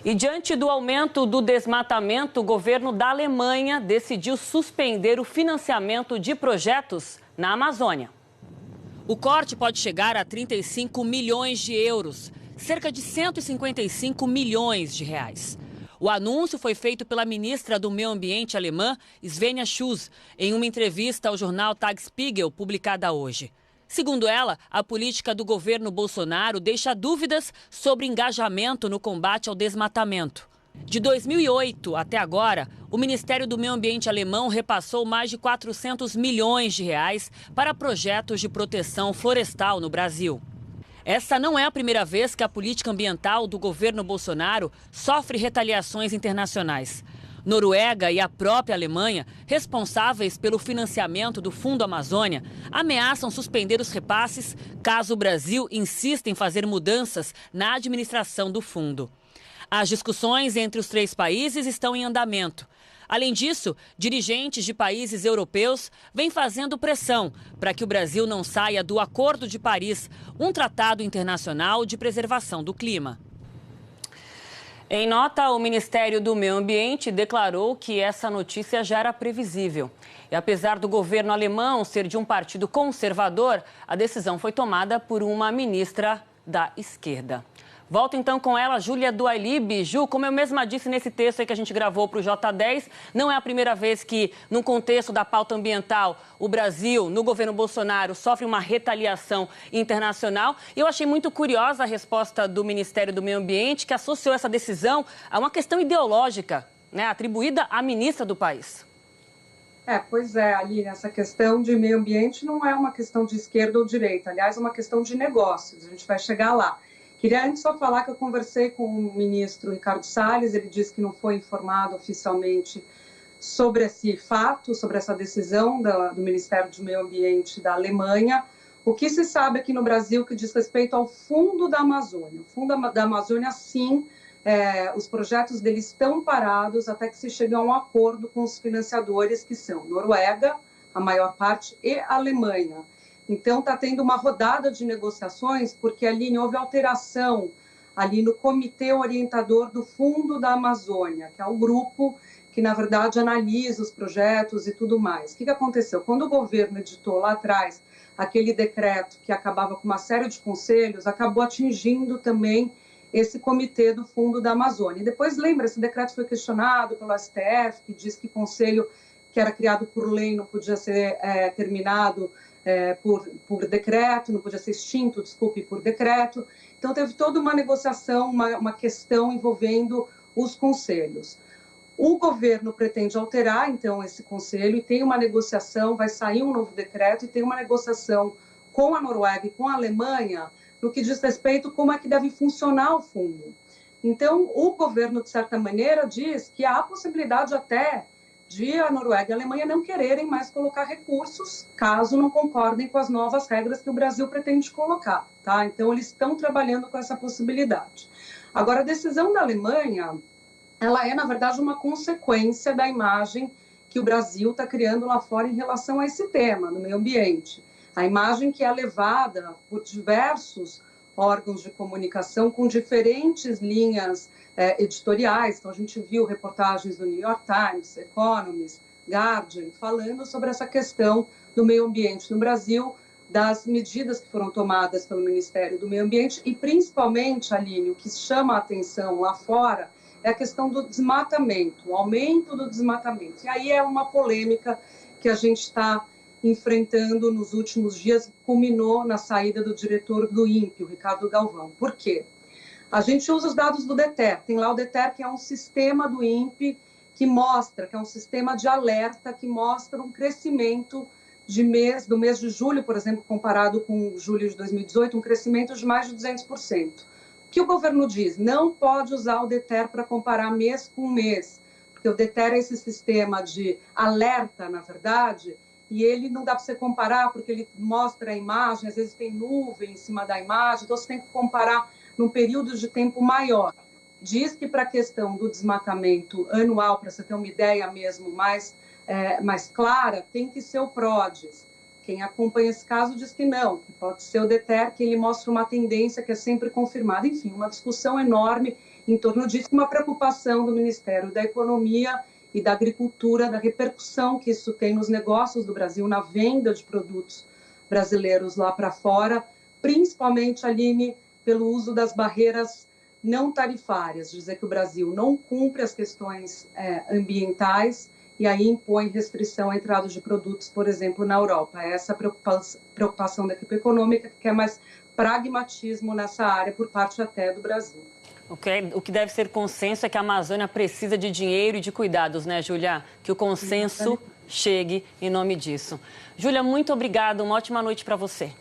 E diante do aumento do desmatamento, o governo da Alemanha decidiu suspender o financiamento de projetos na Amazônia. O corte pode chegar a 35 milhões de euros, cerca de 155 milhões de reais. O anúncio foi feito pela ministra do Meio Ambiente alemã, Svenja Schulze, em uma entrevista ao jornal Tagesspiegel, publicada hoje. Segundo ela, a política do governo Bolsonaro deixa dúvidas sobre engajamento no combate ao desmatamento. De 2008 até agora, o Ministério do Meio Ambiente alemão repassou mais de 400 milhões de reais para projetos de proteção florestal no Brasil. Essa não é a primeira vez que a política ambiental do governo Bolsonaro sofre retaliações internacionais. Noruega e a própria Alemanha, responsáveis pelo financiamento do Fundo Amazônia, ameaçam suspender os repasses caso o Brasil insista em fazer mudanças na administração do fundo. As discussões entre os três países estão em andamento. Além disso, dirigentes de países europeus vêm fazendo pressão para que o Brasil não saia do Acordo de Paris, um tratado internacional de preservação do clima. Em nota, o Ministério do Meio Ambiente declarou que essa notícia já era previsível. E apesar do governo alemão ser de um partido conservador, a decisão foi tomada por uma ministra da esquerda. Volto então com ela, Júlia Duailib. Ju, como eu mesma disse nesse texto aí que a gente gravou para o J10, não é a primeira vez que, num contexto da pauta ambiental, o Brasil, no governo Bolsonaro, sofre uma retaliação internacional. E eu achei muito curiosa a resposta do Ministério do Meio Ambiente, que associou essa decisão a uma questão ideológica, né, atribuída à ministra do país. Pois é, Aline, essa questão de meio ambiente não é uma questão de esquerda ou direita, aliás, é uma questão de negócios, a gente vai chegar lá. Queria antes só falar que eu conversei com o ministro Ricardo Salles, ele disse que não foi informado oficialmente sobre esse fato, sobre essa decisão do Ministério do Meio Ambiente da Alemanha. O que se sabe aqui no Brasil que diz respeito ao Fundo da Amazônia. O Fundo da Amazônia, sim, os projetos dele estão parados até que se chegue a um acordo com os financiadores, que são Noruega, a maior parte, e a Alemanha. Então, está tendo uma rodada de negociações, porque ali houve alteração ali no Comitê Orientador do Fundo da Amazônia, que é o grupo que, na verdade, analisa os projetos e tudo mais. O que aconteceu? Quando o governo editou lá atrás aquele decreto que acabava com uma série de conselhos, acabou atingindo também esse comitê do Fundo da Amazônia. E depois, lembra, esse decreto foi questionado pelo STF, que diz que conselho que era criado por lei não podia ser terminado por decreto, não podia ser extinto, desculpe, por decreto. Então, teve toda uma negociação, uma questão envolvendo os conselhos. O governo pretende alterar, então, esse conselho e tem uma negociação, vai sair um novo decreto e tem uma negociação com a Noruega e com a Alemanha no que diz respeito a como é que deve funcionar o fundo. Então, o governo, de certa maneira, diz que há a possibilidade até de a Noruega e a Alemanha não quererem mais colocar recursos, caso não concordem com as novas regras que o Brasil pretende colocar, tá? Então, eles estão trabalhando com essa possibilidade. Agora, a decisão da Alemanha, ela é, na verdade, uma consequência da imagem que o Brasil está criando lá fora em relação a esse tema, no meio ambiente. A imagem que é levada por diversos órgãos de comunicação com diferentes linhas editoriais. Então, a gente viu reportagens do New York Times, Economist, Guardian, falando sobre essa questão do meio ambiente no Brasil, das medidas que foram tomadas pelo Ministério do Meio Ambiente e, principalmente, Aline, o que chama a atenção lá fora é a questão do desmatamento, o aumento do desmatamento. E aí é uma polêmica que a gente está enfrentando nos últimos dias, culminou na saída do diretor do INPE, o Ricardo Galvão. Por quê? A gente usa os dados do DETER, tem lá o DETER, que é um sistema do INPE que mostra, que é um sistema de alerta, que mostra um crescimento do mês de julho, por exemplo, comparado com julho de 2018, um crescimento de mais de 200%. O que o governo diz? Não pode usar o DETER para comparar mês com mês, porque o DETER é esse sistema de alerta, na verdade, e ele não dá para você comparar, porque ele mostra a imagem, às vezes tem nuvem em cima da imagem, então você tem que comparar num período de tempo maior. Diz que para a questão do desmatamento anual, para você ter uma ideia mesmo mais clara, tem que ser o PRODES. Quem acompanha esse caso diz que não, que pode ser o DETER, que ele mostra uma tendência que é sempre confirmada. Enfim, uma discussão enorme em torno disso, uma preocupação do Ministério da Economia e da Agricultura, da repercussão que isso tem nos negócios do Brasil, na venda de produtos brasileiros lá para fora, principalmente, Aline, pelo uso das barreiras não tarifárias, dizer que o Brasil não cumpre as questões ambientais e aí impõe restrição à entrada de produtos, por exemplo, na Europa. Essa é a preocupação da equipe econômica, que quer mais pragmatismo nessa área por parte até do Brasil. O que deve ser consenso é que a Amazônia precisa de dinheiro e de cuidados, né, Júlia? Que o consenso chegue em nome disso. Júlia, muito obrigada. Uma ótima noite para você.